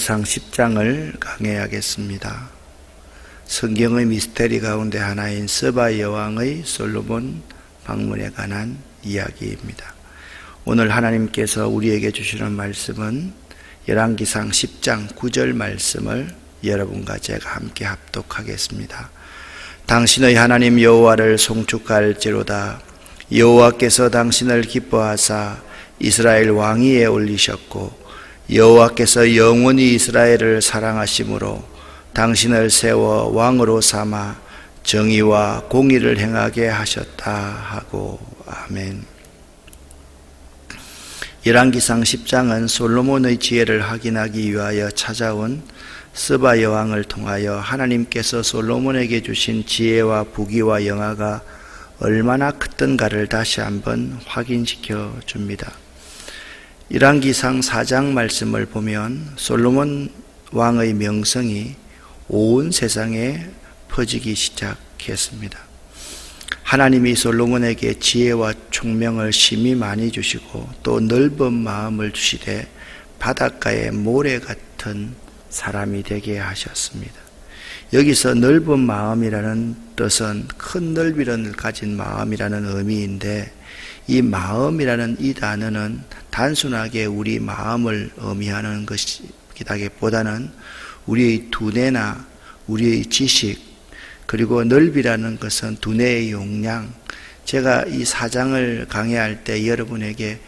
상 10장을 강해하겠습니다. 성경의 미스테리 가운데 하나인 스바 여왕의 솔로몬 방문에 관한 이야기입니다. 오늘 하나님께서 우리에게 주시는 말씀은 열왕기상 10장 9절 말씀을 여러분과 제가 함께 합독하겠습니다. 당신의 하나님 여호와를 송축할지로다. 여호와께서 당신을 기뻐하사 이스라엘 왕위에 올리셨고 여호와께서 영원히 이스라엘을 사랑하심으로 당신을 세워 왕으로 삼아 정의와 공의를 행하게 하셨다 하고 아멘. 열왕기상 10장은 솔로몬의 지혜를 확인하기 위하여 찾아온 스바 여왕을 통하여 하나님께서 솔로몬에게 주신 지혜와 부귀와 영화가 얼마나 컸던가를 다시 한번 확인시켜 줍니다. 열왕기상 4장 말씀을 보면 솔로몬 왕의 명성이 온 세상에 퍼지기 시작했습니다. 하나님이 솔로몬에게 지혜와 총명을 심히 많이 주시고 또 넓은 마음을 주시되 바닷가의 모래 같은 사람이 되게 하셨습니다. 여기서 넓은 마음이라는 뜻은 큰 넓이를 가진 마음이라는 의미인데, 이 마음이라는 이 단어는 단순하게 우리 마음을 의미하는 것이기보다는 우리의 두뇌나 우리의 지식, 그리고 넓이라는 것은 두뇌의 용량. 제가 이 4장을 강의할 때 여러분에게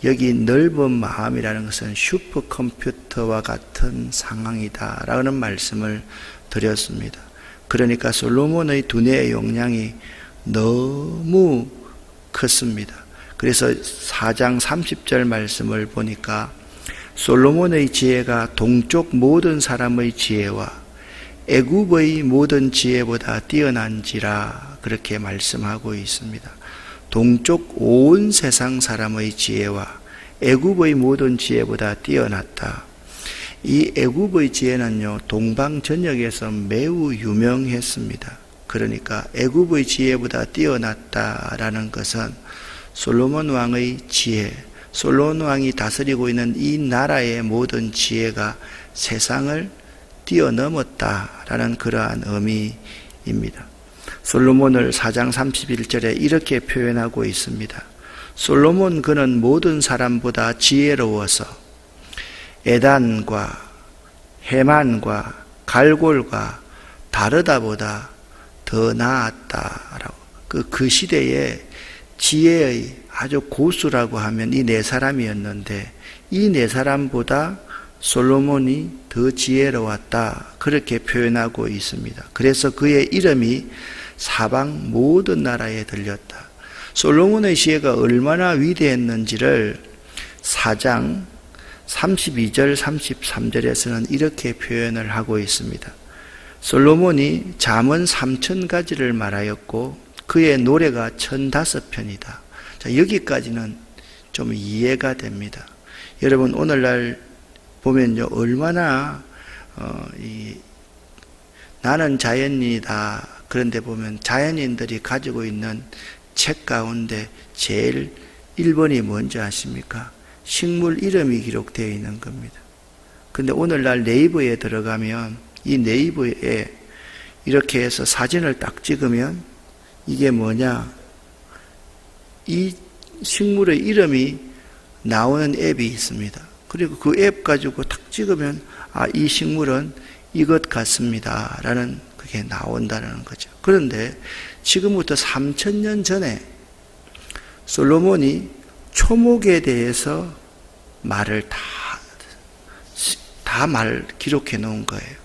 여기 넓은 마음이라는 것은 슈퍼컴퓨터와 같은 상황이다 라는 말씀을 드렸습니다. 그러니까 솔로몬의 두뇌의 용량이 너무 컸습니다. 그래서 4장 30절 말씀을 보니까 솔로몬의 지혜가 동쪽 모든 사람의 지혜와 애굽의 모든 지혜보다 뛰어난지라 그렇게 말씀하고 있습니다. 동쪽 온 세상 사람의 지혜와 애굽의 모든 지혜보다 뛰어났다. 이 애굽의 지혜는요, 동방전역에서 매우 유명했습니다. 그러니까 애굽의 지혜보다 뛰어났다라는 것은 솔로몬 왕의 지혜, 솔로몬 왕이 다스리고 있는 이 나라의 모든 지혜가 세상을 뛰어넘었다라는 그러한 의미입니다. 솔로몬을 4장 31절에 이렇게 표현하고 있습니다. 솔로몬 그는 모든 사람보다 지혜로워서 에단과 헤만과 갈골과 다르다보다 더 나았다라고. 그 시대에 지혜의 아주 고수라고 하면 이 네 사람이었는데, 이 네 사람보다 솔로몬이 더 지혜로웠다 그렇게 표현하고 있습니다. 그래서 그의 이름이 사방 모든 나라에 들렸다. 솔로몬의 지혜가 얼마나 위대했는지를 4장 32절 33절에서는 이렇게 표현을 하고 있습니다. 솔로몬이 잠언 3000가지를 말하였고 그의 노래가 1005편이다. 자, 여기까지는 좀 이해가 됩니다. 여러분 오늘날 보면요, 얼마나 나는 자연인이다. 그런데 보면 자연인들이 가지고 있는 책 가운데 제일 1번이 뭔지 아십니까? 식물 이름이 기록되어 있는 겁니다. 근데 오늘날 네이버에 들어가면 이 네이버에 이렇게 해서 사진을 딱 찍으면 이게 뭐냐? 이 식물의 이름이 나오는 앱이 있습니다. 그리고 그 앱 가지고 딱 찍으면 이 식물은 이것 같습니다 라는 그게 나온다는 거죠. 그런데 지금부터 3000년 전에 솔로몬이 초목에 대해서 말을 다 기록해 놓은 거예요.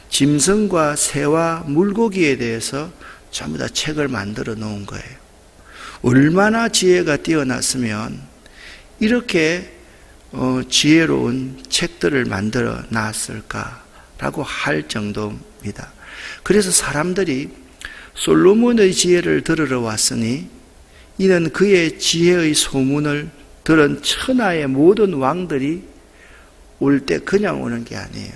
짐승과 새와 물고기에 대해서 전부 다 책을 만들어 놓은 거예요. 얼마나 지혜가 뛰어났으면 이렇게 지혜로운 책들을 만들어 놨을까라고 할 정도입니다. 그래서 사람들이 솔로몬의 지혜를 들으러 왔으니 이는 그의 지혜의 소문을 들은 천하의 모든 왕들이 올 때 그냥 오는 게 아니에요.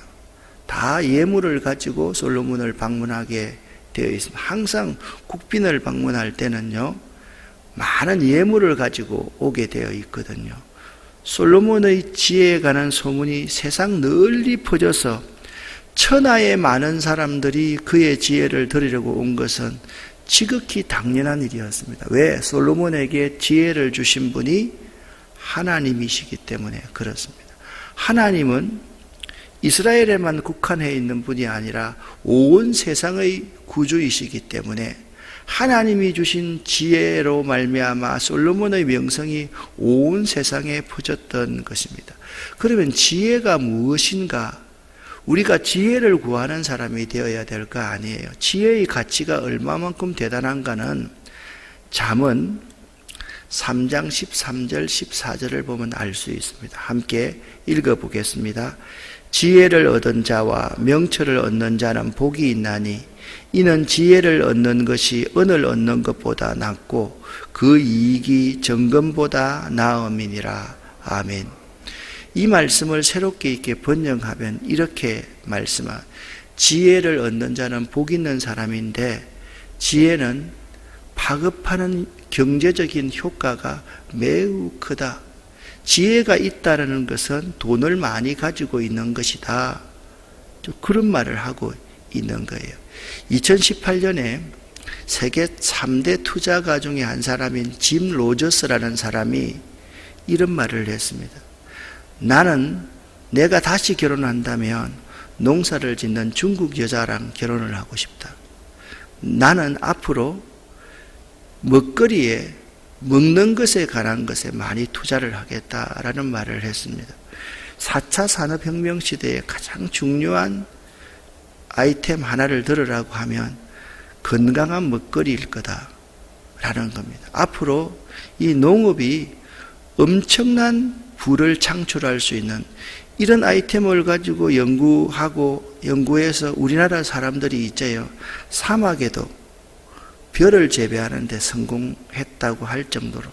다 예물을 가지고 솔로몬을 방문하게 되어 있습니다. 항상 국빈을 방문할 때는요, 많은 예물을 가지고 오게 되어 있거든요. 솔로몬의 지혜에 관한 소문이 세상 널리 퍼져서 천하의 많은 사람들이 그의 지혜를 들으려고 온 것은 지극히 당연한 일이었습니다. 왜? 솔로몬에게 지혜를 주신 분이 하나님이시기 때문에 그렇습니다. 하나님은 이스라엘에만 국한해 있는 분이 아니라 온 세상의 구주이시기 때문에 하나님이 주신 지혜로 말미암아 솔로몬의 명성이 온 세상에 퍼졌던 것입니다. 그러면 지혜가 무엇인가? 우리가 지혜를 구하는 사람이 되어야 될 거 아니에요. 지혜의 가치가 얼마만큼 대단한가는 잠언 3장 13절 14절을 보면 알 수 있습니다. 함께 읽어보겠습니다. 지혜를 얻은 자와 명철을 얻는 자는 복이 있나니 이는 지혜를 얻는 것이 은을 얻는 것보다 낫고 그 이익이 정금보다 나음이니라. 아멘. 이 말씀을 새롭게 있게 번역하면 이렇게 말씀합니다. 지혜를 얻는 자는 복 있는 사람인데 지혜는 파급하는 경제적인 효과가 매우 크다. 지혜가 있다는 것은 돈을 많이 가지고 있는 것이다. 그런 말을 하고 있는 거예요. 2018년에 세계 3대 투자가 중에 한 사람인 짐 로저스라는 사람이 이런 말을 했습니다. 나는 내가 다시 결혼한다면 농사를 짓는 중국 여자랑 결혼을 하고 싶다. 나는 앞으로 먹거리에 먹는 것에 관한 것에 많이 투자를 하겠다라는 말을 했습니다. 4차 산업혁명 시대에 가장 중요한 아이템 하나를 들으라고 하면 건강한 먹거리일 거다라는 겁니다. 앞으로 이 농업이 엄청난 부를 창출할 수 있는 이런 아이템을 가지고 연구해서 우리나라 사람들이 있어요. 사막에도 벼를 재배하는 데 성공했다고 할 정도로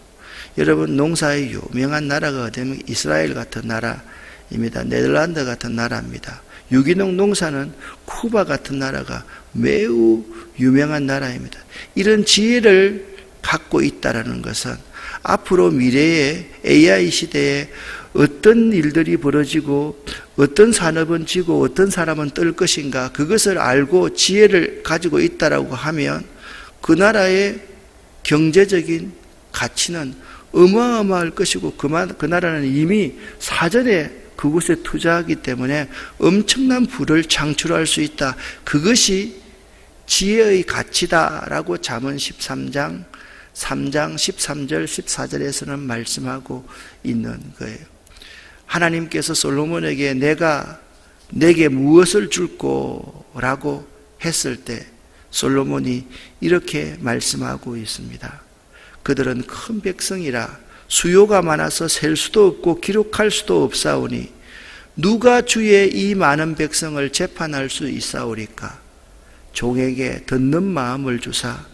여러분 농사의 유명한 나라가 어디면 이스라엘 같은 나라입니다. 네덜란드 같은 나라입니다. 유기농 농사는 쿠바 같은 나라가 매우 유명한 나라입니다. 이런 지혜를 갖고 있다는 것은 앞으로 미래의 AI 시대에 어떤 일들이 벌어지고 어떤 산업은 지고 어떤 사람은 뜰 것인가 그것을 알고 지혜를 가지고 있다라고 하면 그 나라의 경제적인 가치는 어마어마할 것이고 그 나라는 이미 사전에 그곳에 투자하기 때문에 엄청난 부를 창출할 수 있다. 그것이 지혜의 가치다라고 잠언 13장 3장 13절 14절에서는 말씀하고 있는 거예요. 하나님께서 솔로몬에게 내게 무엇을 줄 거라고 했을 때 솔로몬이 이렇게 말씀하고 있습니다. 그들은 큰 백성이라 수요가 많아서 셀 수도 없고 기록할 수도 없사오니 누가 주의 이 많은 백성을 재판할 수 있사오리까? 종에게 듣는 마음을 주사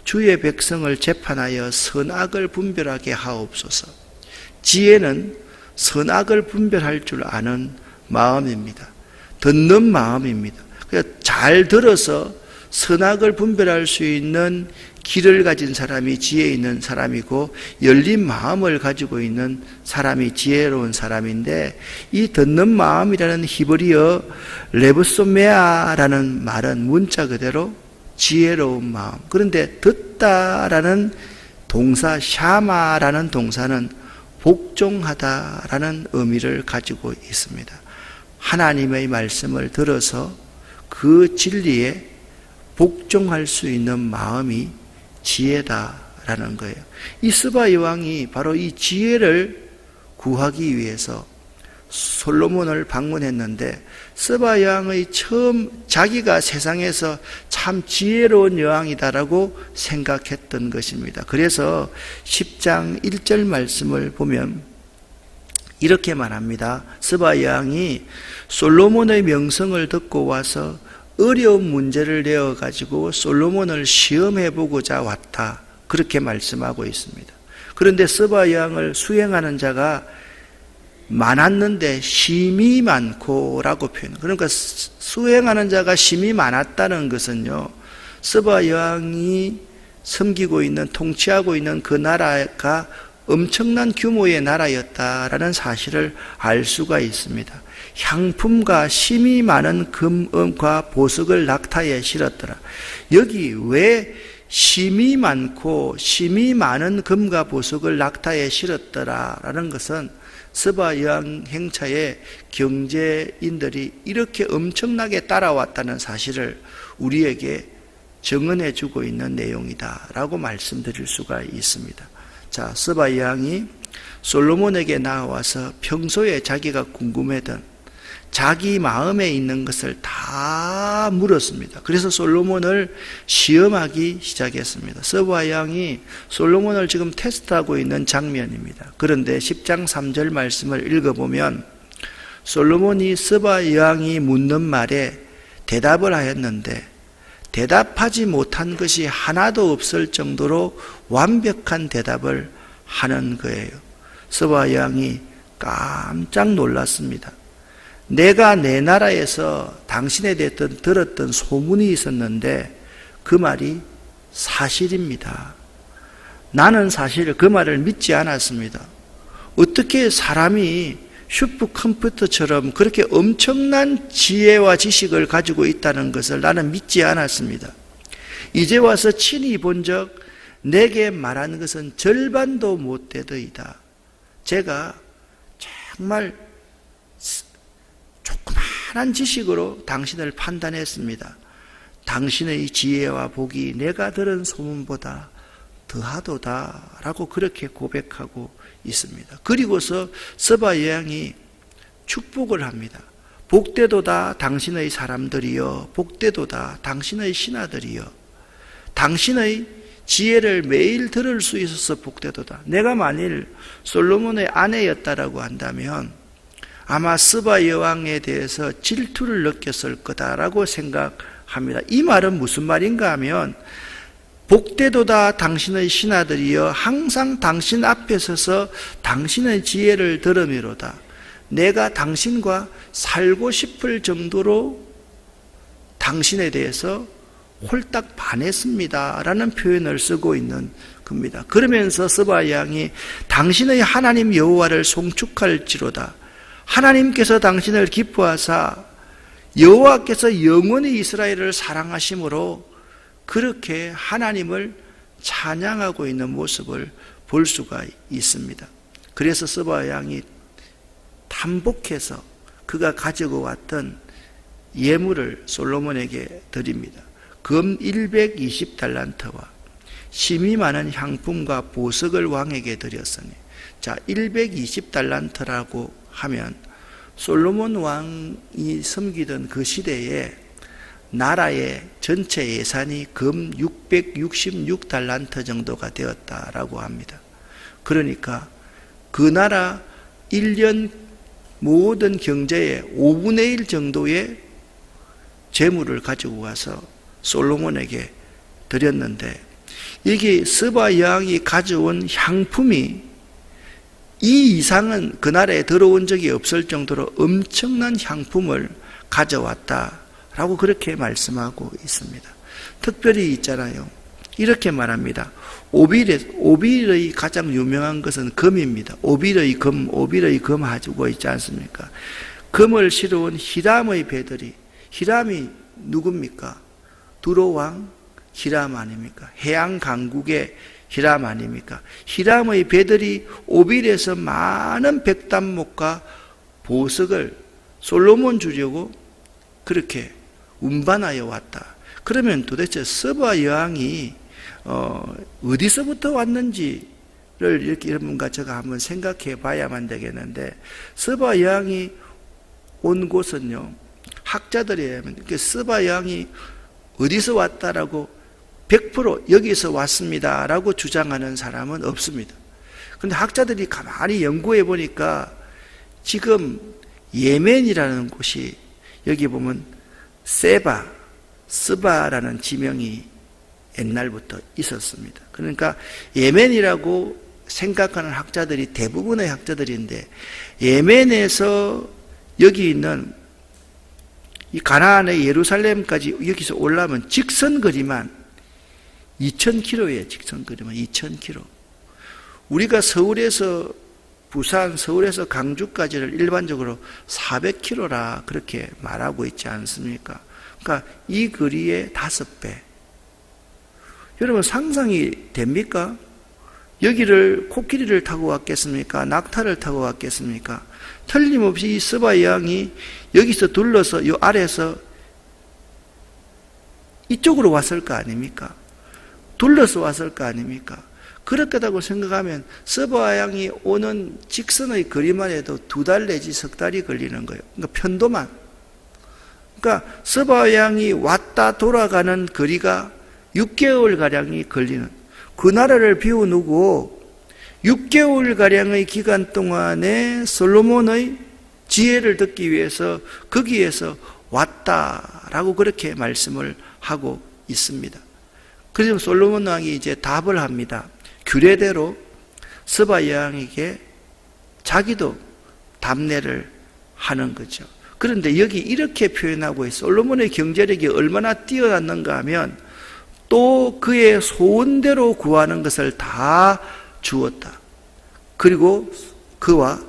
주의 백성을 재판하여 선악을 분별하게 하옵소서. 지혜는 선악을 분별할 줄 아는 마음입니다. 듣는 마음입니다. 그러니까 잘 들어서 선악을 분별할 수 있는 길을 가진 사람이 지혜 있는 사람이고 열린 마음을 가지고 있는 사람이 지혜로운 사람인데 이 듣는 마음이라는 히브리어 레브소메아라는 말은 문자 그대로 지혜로운 마음. 그런데 듣다라는 동사 샤마라는 동사는 복종하다라는 의미를 가지고 있습니다. 하나님의 말씀을 들어서 그 진리에 복종할 수 있는 마음이 지혜다라는 거예요. 이 스바 여왕이 바로 이 지혜를 구하기 위해서 솔로몬을 방문했는데 스바 여왕의 처음 자기가 세상에서 참 지혜로운 여왕이다라고 생각했던 것입니다. 그래서 10장 1절 말씀을 보면 이렇게 말합니다. 스바 여왕이 솔로몬의 명성을 듣고 와서 어려운 문제를 내어가지고 솔로몬을 시험해보고자 왔다. 그렇게 말씀하고 있습니다. 그런데 스바 여왕을 수행하는 자가 많았는데 심이 많고라고 표현. 그러니까 수행하는 자가 심이 많았다는 것은요, 스바 여왕이 섬기고 있는 통치하고 있는 그 나라가 엄청난 규모의 나라였다라는 사실을 알 수가 있습니다. 향품과 심이 많은 금과 보석을 낙타에 실었더라. 여기 왜 심이 많고 심이 많은 금과 보석을 낙타에 실었더라라는 것은 스바 여왕 행차에 경제인들이 이렇게 엄청나게 따라왔다는 사실을 우리에게 증언해 주고 있는 내용이다라고 말씀드릴 수가 있습니다. 자, 스바 여왕이 솔로몬에게 나와서 평소에 자기가 궁금했던 자기 마음에 있는 것을 다 물었습니다. 그래서 솔로몬을 시험하기 시작했습니다. 스바 여왕이 솔로몬을 지금 테스트하고 있는 장면입니다. 그런데 10장 3절 말씀을 읽어보면 솔로몬이 스바 여왕이 묻는 말에 대답을 하였는데 대답하지 못한 것이 하나도 없을 정도로 완벽한 대답을 하는 거예요. 스바 여왕이 깜짝 놀랐습니다. 내가 내 나라에서 당신에 대해 들었던 소문이 있었는데 그 말이 사실입니다. 나는 사실 그 말을 믿지 않았습니다. 어떻게 사람이 슈퍼컴퓨터처럼 그렇게 엄청난 지혜와 지식을 가지고 있다는 것을 나는 믿지 않았습니다. 이제 와서 친히 본 적 내게 말한 것은 절반도 못 되더이다. 제가 정말 조그마한 지식으로 당신을 판단했습니다. 당신의 지혜와 복이 내가 들은 소문보다 더하도다 라고 그렇게 고백하고 있습니다. 그리고서 스바 여왕이 축복을 합니다. 복되도다 당신의 사람들이여, 복되도다 당신의 신하들이여, 당신의 지혜를 매일 들을 수 있어서 복되도다. 내가 만일 솔로몬의 아내였다라고 한다면 아마 스바 여왕에 대해서 질투를 느꼈을 거다라고 생각합니다. 이 말은 무슨 말인가 하면 복되도다 당신의 신하들이여, 항상 당신 앞에 서서 당신의 지혜를 들으미로다. 내가 당신과 살고 싶을 정도로 당신에 대해서 홀딱 반했습니다 라는 표현을 쓰고 있는 겁니다. 그러면서 스바 여왕이 당신의 하나님 여호와를 송축할지로다. 하나님께서 당신을 기뻐하사 여호와께서 영원히 이스라엘을 사랑하심으로 그렇게 하나님을 찬양하고 있는 모습을 볼 수가 있습니다. 그래서 스바 여왕이 탐복해서 그가 가지고 왔던 예물을 솔로몬에게 드립니다. 금 120달란트와 심이 많은 향품과 보석을 왕에게 드렸으니, 자, 120달란트라고 하면 솔로몬 왕이 섬기던 그 시대에 나라의 전체 예산이 금 666달란트 정도가 되었다라고 합니다. 그러니까 그 나라 1년 모든 경제의 5분의 1 정도의 재물을 가지고 가서 솔로몬에게 드렸는데, 이게 스바 여왕이 가져온 향품이 이 이상은 그 나라에 들어온 적이 없을 정도로 엄청난 향품을 가져왔다라고 그렇게 말씀하고 있습니다. 특별히 있잖아요. 이렇게 말합니다. 오빌의 가장 유명한 것은 금입니다. 오빌의 금 가지고 있지 않습니까? 금을 실어온 히람의 배들이, 히람이 누굽니까? 두로왕 히람 아닙니까? 해양 강국의 히람 아닙니까? 히람의 배들이 오빌에서 많은 백단목과 보석을 솔로몬 주려고 그렇게 운반하여 왔다. 그러면 도대체 스바 여왕이 어디서부터 왔는지를 이렇게 여러분과 제가 한번 생각해 봐야만 되겠는데, 스바 여왕이 온 곳은요, 학자들이 하면 스바 여왕이 어디서 왔다라고 100% 여기서 왔습니다라고 주장하는 사람은 없습니다. 그런데 학자들이 가만히 연구해 보니까 지금 예멘이라는 곳이, 여기 보면 스바라는 지명이 옛날부터 있었습니다. 그러니까 예멘이라고 생각하는 학자들이 대부분의 학자들인데, 예멘에서 여기 있는 이 가나안의 예루살렘까지 여기서 올라오면 직선거리만 2000km예요. 직선거리만 2000km. 우리가 서울에서 부산, 서울에서 강주까지를 일반적으로 400km라 그렇게 말하고 있지 않습니까? 그러니까 이 거리의 5배. 여러분 상상이 됩니까? 여기를 코끼리를 타고 왔겠습니까? 낙타를 타고 왔겠습니까? 틀림없이 이 스바 여왕이 여기서 둘러서 이 아래에서 이쪽으로 왔을 거 아닙니까? 둘러서 왔을 거 아닙니까? 그렇다고 생각하면 스바 여왕이 오는 직선의 거리만 해도 2달 내지 석 달이 걸리는 거예요. 그러니까 편도만. 그러니까 스바 여왕이 왔다 돌아가는 거리가 6개월가량이 걸리는, 그 나라를 비워놓고 6개월가량의 기간 동안에 솔로몬의 지혜를 듣기 위해서 거기에서 왔다라고 그렇게 말씀을 하고 있습니다. 그래서 솔로몬 왕이 이제 답을 합니다. 규례대로 스바 여왕에게 자기도 답례를 하는 거죠. 그런데 여기 이렇게 표현하고 있어요. 솔로몬의 경제력이 얼마나 뛰어났는가 하면 또 그의 소원대로 구하는 것을 다 주었다. 그리고 그와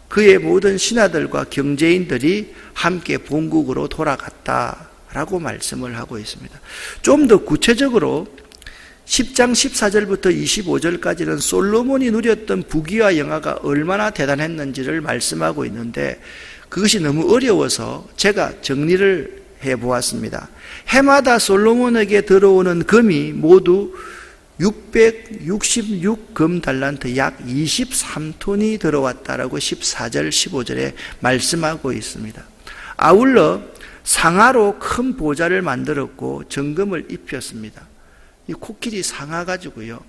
그의 모든 신하들과 경제인들이 함께 본국으로 돌아갔다라고 말씀을 하고 있습니다. 좀 더 구체적으로 10장 14절부터 25절까지는 솔로몬이 누렸던 부귀와 영화가 얼마나 대단했는지를 말씀하고 있는데 그것이 너무 어려워서 제가 정리를 해보았습니다. 해마다 솔로몬에게 들어오는 금이 모두 666금 달란트 약 23톤이 들어왔다라고 14절 15절에 말씀하고 있습니다. 아울러 상아로 큰 보좌를 만들었고 정금을 입혔습니다. 이 코끼리 상아 가지고요,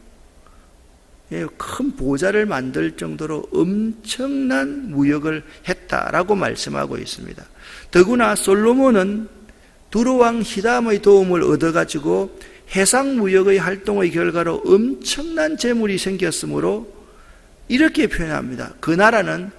큰 보좌를 만들 정도로 엄청난 무역을 했다라고 말씀하고 있습니다. 더구나 솔로몬은 두로왕 히람의 도움을 얻어가지고 해상무역의 활동의 결과로 엄청난 재물이 생겼으므로 이렇게 표현합니다. 그 나라는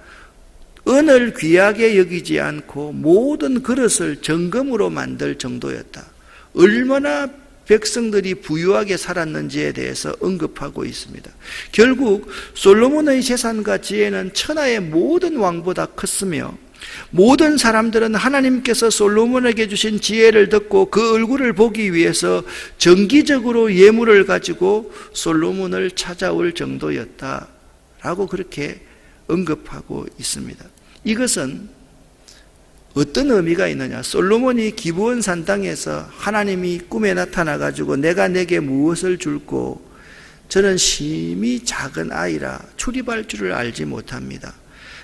은을 귀하게 여기지 않고 모든 그릇을 정금으로 만들 정도였다. 얼마나 백성들이 부유하게 살았는지에 대해서 언급하고 있습니다. 결국 솔로몬의 재산과 지혜는 천하의 모든 왕보다 컸으며 모든 사람들은 하나님께서 솔로몬에게 주신 지혜를 듣고 그 얼굴을 보기 위해서 정기적으로 예물을 가지고 솔로몬을 찾아올 정도였다라고 그렇게 언급하고 있습니다. 이것은 어떤 의미가 있느냐? 솔로몬이 기브온 산당에서 하나님이 꿈에 나타나 가지고 내가 내게 무엇을 줄고 저는 심히 작은 아이라 출입할 줄을 알지 못합니다.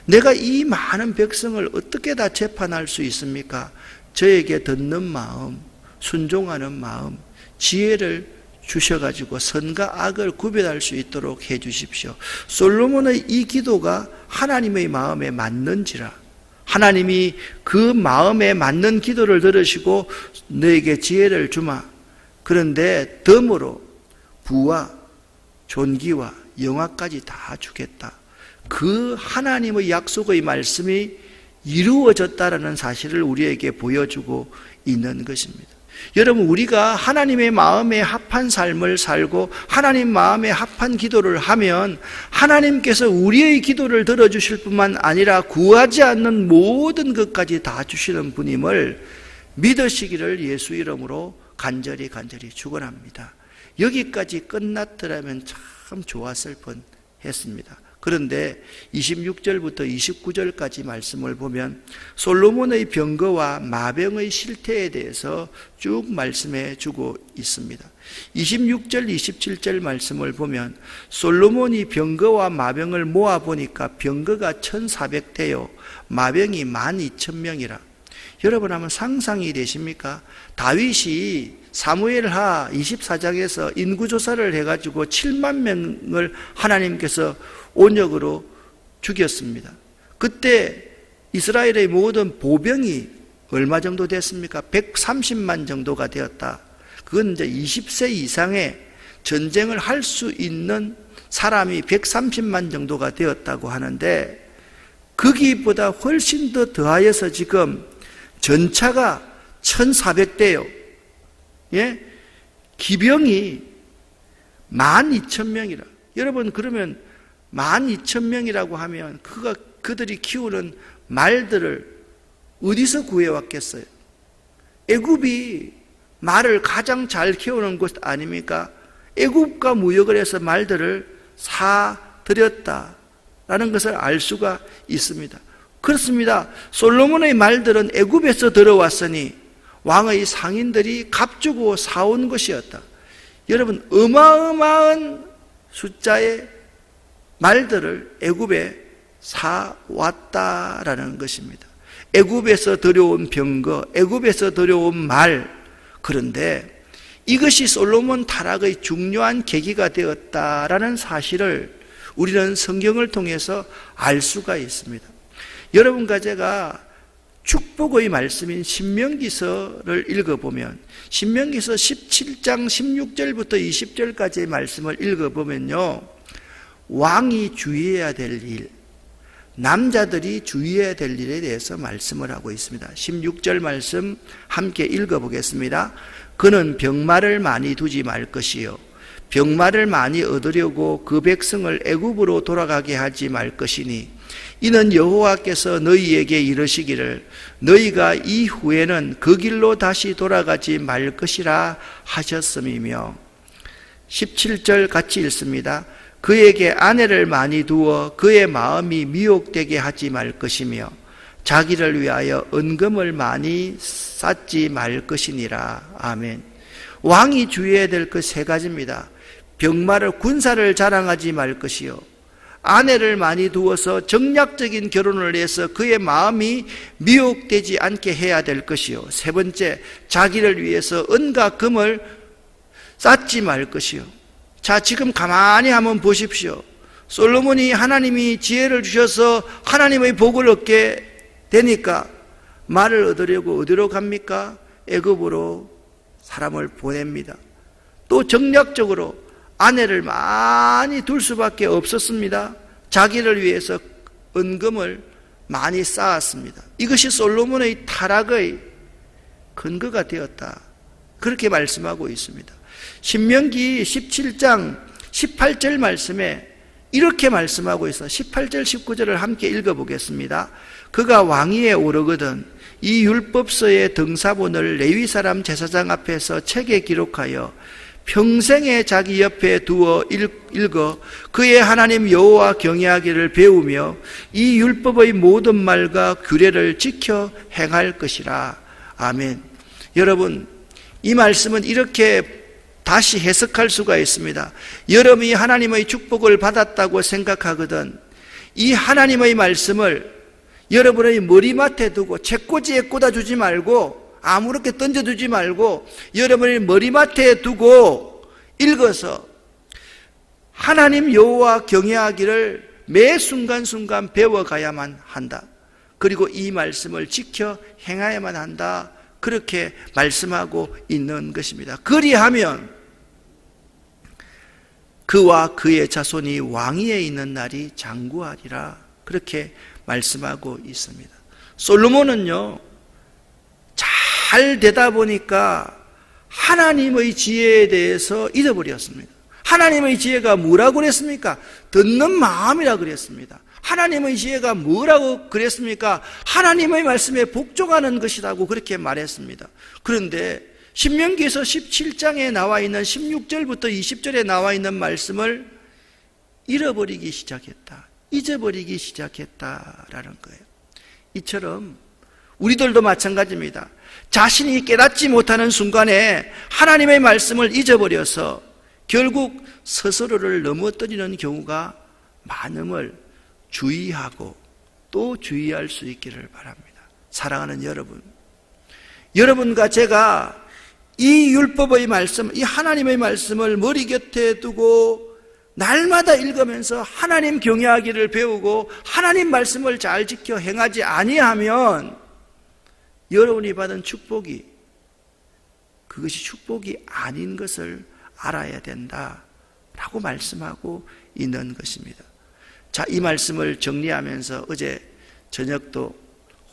내가 이 많은 백성을 어떻게 다 재판할 수 있습니까? 저에게 듣는 마음, 순종하는 마음, 지혜를 주셔가지고 선과 악을 구별할 수 있도록 해주십시오. 솔로몬의 이 기도가 하나님의 마음에 맞는지라. 하나님이 그 마음에 맞는 기도를 들으시고 너에게 지혜를 주마. 그런데 덤으로 부와 존귀와 영화까지 다 주겠다. 그 하나님의 약속의 말씀이 이루어졌다라는 사실을 우리에게 보여주고 있는 것입니다. 여러분, 우리가 하나님의 마음에 합한 삶을 살고 하나님 마음에 합한 기도를 하면 하나님께서 우리의 기도를 들어주실 뿐만 아니라 구하지 않는 모든 것까지 다 주시는 분임을 믿으시기를 예수 이름으로 간절히 축원합니다. 여기까지 끝났더라면 참 좋았을 뻔했습니다. 그런데 26절부터 29절까지 말씀을 보면 솔로몬의 병거와 마병의 실태에 대해서 쭉 말씀해 주고 있습니다. 26절, 27절 말씀을 보면 솔로몬이 병거와 마병을 모아보니까 병거가 1400대요 마병이 12,000명이라. 여러분 한번 상상이 되십니까? 다윗이 사무엘하 24장에서 인구조사를 해가지고 7만 명을 하나님께서 온역으로 죽였습니다. 그때 이스라엘의 모든 보병이 얼마 정도 됐습니까? 130만 정도가 되었다. 그건 이제 20세 이상의 전쟁을 할 수 있는 사람이 130만 정도가 되었다고 하는데 거기보다 훨씬 더 더하여서 지금 전차가 1400대요. 예? 기병이 12,000명이라. 여러분, 그러면 12,000명이라고 하면 그들이 키우는 말들을 어디서 구해왔겠어요? 애굽이 말을 가장 잘 키우는 곳 아닙니까? 애굽과 무역을 해서 말들을 사들였다라는 것을 알 수가 있습니다. 그렇습니다. 솔로몬의 말들은 애굽에서 들어왔으니 왕의 상인들이 값주고 사온 것이었다. 여러분, 어마어마한 숫자의 말들을 애굽에 사왔다라는 것입니다. 애굽에서 들여온 병거, 애굽에서 들여온 말. 그런데 이것이 솔로몬 타락의 중요한 계기가 되었다라는 사실을 우리는 성경을 통해서 알 수가 있습니다. 여러분과 제가 축복의 말씀인 신명기서를 읽어보면, 신명기서 17장 16절부터 20절까지의 말씀을 읽어보면요, 왕이 주의해야 될 일, 남자들이 주의해야 될 일에 대해서 말씀을 하고 있습니다. 16절 말씀 함께 읽어보겠습니다. 그는 병마를 많이 두지 말 것이요, 병마를 많이 얻으려고 그 백성을 애굽으로 돌아가게 하지 말 것이니, 이는 여호와께서 너희에게 이르시기를 너희가 이후에는 그 길로 다시 돌아가지 말 것이라 하셨음이며, 17절 같이 읽습니다. 그에게 아내를 많이 두어 그의 마음이 미혹되게 하지 말 것이며 자기를 위하여 은금을 많이 쌓지 말 것이니라. 아멘. 왕이 주의해야 될 것 세 가지입니다. 병마를, 군사를 자랑하지 말 것이요, 아내를 많이 두어서 정략적인 결혼을 해서 그의 마음이 미혹되지 않게 해야 될 것이요, 세 번째, 자기를 위해서 은과 금을 쌓지 말 것이요. 자, 지금 가만히 한번 보십시오. 솔로몬이 하나님이 지혜를 주셔서 하나님의 복을 얻게 되니까 말을 얻으려고 어디로 갑니까? 애굽으로 사람을 보냅니다. 또 정략적으로 아내를 많이 둘 수밖에 없었습니다. 자기를 위해서 은금을 많이 쌓았습니다. 이것이 솔로몬의 타락의 근거가 되었다, 그렇게 말씀하고 있습니다. 신명기 17장 18절 말씀에 이렇게 말씀하고 있어. 18절 19절을 함께 읽어보겠습니다. 그가 왕위에 오르거든 이 율법서의 등사본을 레위 사람 제사장 앞에서 책에 기록하여 평생에 자기 옆에 두어 읽어 그의 하나님 여호와 경외하기를 배우며 이 율법의 모든 말과 규례를 지켜 행할 것이라. 아멘. 여러분, 이 말씀은 이렇게 다시 해석할 수가 있습니다. 여러분이 하나님의 축복을 받았다고 생각하거든 이 하나님의 말씀을 여러분의 머리맡에 두고 책꽂이에 꽂아주지 말고, 아무렇게 던져두지 말고 여러분의 머리맡에 두고 읽어서 하나님 여호와 경외하기를 매 순간순간 배워가야만 한다. 그리고 이 말씀을 지켜 행해야만 한다. 그렇게 말씀하고 있는 것입니다. 그리하면 그와 그의 자손이 왕위에 있는 날이 장구하리라. 그렇게 말씀하고 있습니다. 솔로몬은요, 잘 되다 보니까 하나님의 지혜에 대해서 잊어버렸습니다. 하나님의 지혜가 뭐라고 그랬습니까? 듣는 마음이라 그랬습니다. 하나님의 지혜가 뭐라고 그랬습니까? 하나님의 말씀에 복종하는 것이라고 그렇게 말했습니다. 그런데 신명기에서 17장에 나와 있는 16절부터 20절에 나와 있는 말씀을 잃어버리기 시작했다, 잊어버리기 시작했다라는 거예요. 이처럼 우리들도 마찬가지입니다. 자신이 깨닫지 못하는 순간에 하나님의 말씀을 잊어버려서 결국 스스로를 넘어뜨리는 경우가 많음을 주의하고 또 주의할 수 있기를 바랍니다. 사랑하는 여러분, 여러분과 제가 이 율법의 말씀, 이 하나님의 말씀을 머리 곁에 두고 날마다 읽으면서 하나님 경외하기를 배우고 하나님 말씀을 잘 지켜 행하지 아니하면 여러분이 받은 축복이 그것이 축복이 아닌 것을 알아야 된다라고 말씀하고 있는 것입니다. 자, 이 말씀을 정리하면서 어제 저녁도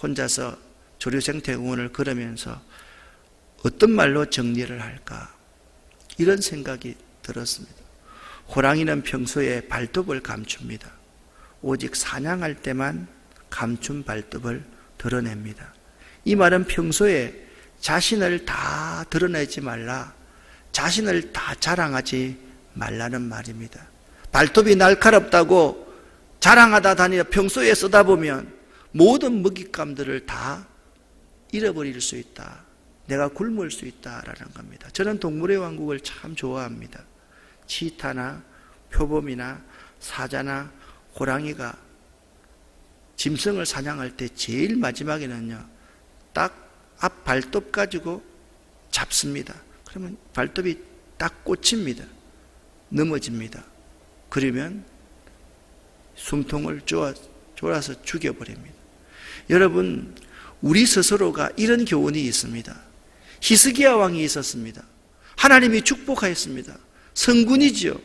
혼자서 조류생태 응원을 걸으면서 어떤 말로 정리를 할까, 이런 생각이 들었습니다. 호랑이는 평소에 발톱을 감춥니다. 오직 사냥할 때만 감춘 발톱을 드러냅니다. 이 말은 평소에 자신을 다 드러내지 말라, 자신을 다 자랑하지 말라는 말입니다. 발톱이 날카롭다고 자랑하다 다니다 평소에 쓰다 보면 모든 먹잇감들을 다 잃어버릴 수 있다. 내가 굶을 수 있다라는 겁니다. 저는 동물의 왕국을 참 좋아합니다. 치타나 표범이나 사자나 호랑이가 짐승을 사냥할 때 제일 마지막에는요, 딱 앞 발톱 가지고 잡습니다. 그러면 발톱이 딱 꽂힙니다. 넘어집니다. 그러면 숨통을 졸아서 죽여버립니다. 여러분, 우리 스스로가 이런 교훈이 있습니다. 히스기야 왕이 있었습니다. 하나님이 축복하였습니다. 성군이지요.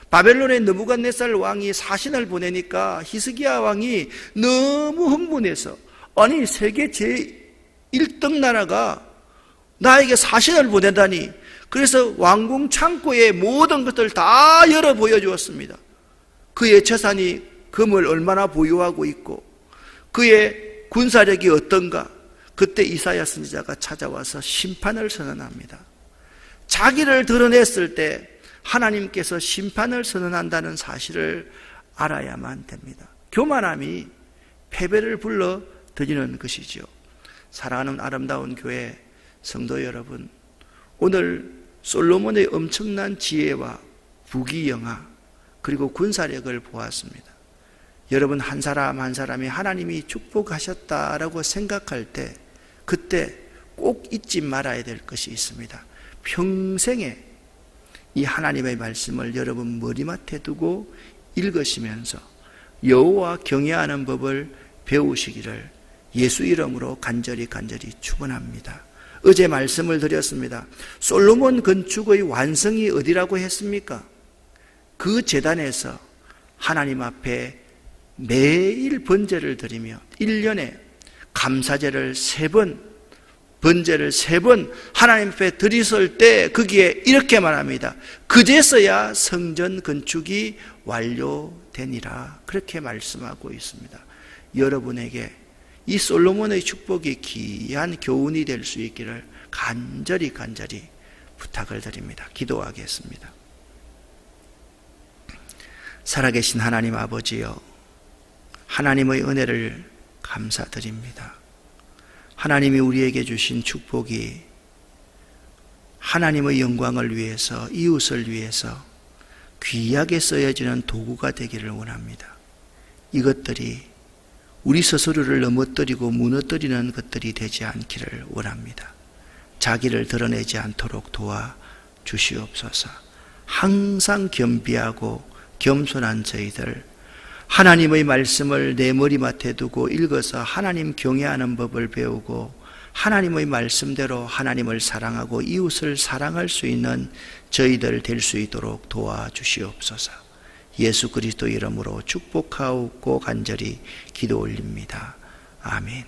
바벨론의 느부갓네살 왕이 사신을 보내니까 히스기야 왕이 너무 흥분해서, 아니 세계 제1등 나라가 나에게 사신을 보내다니, 그래서 왕궁 창고에 모든 것을 다 열어 보여주었습니다. 그의 재산이 금을 얼마나 보유하고 있고 그의 군사력이 어떤가. 그때 이사야 선지자가 찾아와서 심판을 선언합니다. 자기를 드러냈을 때 하나님께서 심판을 선언한다는 사실을 알아야만 됩니다. 교만함이 패배를 불러들이는 것이지요. 사랑하는 아름다운 교회 성도 여러분, 오늘 솔로몬의 엄청난 지혜와 부귀영화 그리고 군사력을 보았습니다. 여러분, 한 사람 한 사람이 하나님이 축복하셨다라고 생각할 때 그때 꼭 잊지 말아야 될 것이 있습니다. 평생에 이 하나님의 말씀을 여러분 머리맡에 두고 읽으시면서 여호와 경외하는 법을 배우시기를 예수 이름으로 간절히 축원합니다. 어제 말씀을 드렸습니다. 솔로몬 건축의 완성이 어디라고 했습니까? 그 제단에서 하나님 앞에 매일 번제를 드리며 1년에 감사제를 3번, 번제를 3번 하나님 앞에 드렸을 때 거기에 이렇게 말합니다. 그제서야 성전 건축이 완료되니라. 그렇게 말씀하고 있습니다. 여러분에게 이 솔로몬의 축복이 귀한 교훈이 될 수 있기를 간절히 부탁을 드립니다. 기도하겠습니다. 살아계신 하나님 아버지여, 하나님의 은혜를 감사드립니다. 하나님이 우리에게 주신 축복이 하나님의 영광을 위해서, 이웃을 위해서 귀하게 쓰여지는 도구가 되기를 원합니다. 이것들이 우리 스스로를 넘어뜨리고 무너뜨리는 것들이 되지 않기를 원합니다. 자기를 드러내지 않도록 도와주시옵소서. 항상 겸비하고 겸손한 저희들, 하나님의 말씀을 내 머리맡에 두고 읽어서 하나님 경외하는 법을 배우고 하나님의 말씀대로 하나님을 사랑하고 이웃을 사랑할 수 있는 저희들 될 수 있도록 도와주시옵소서. 예수 그리스도 이름으로 축복하옵고 간절히 기도 올립니다. 아멘.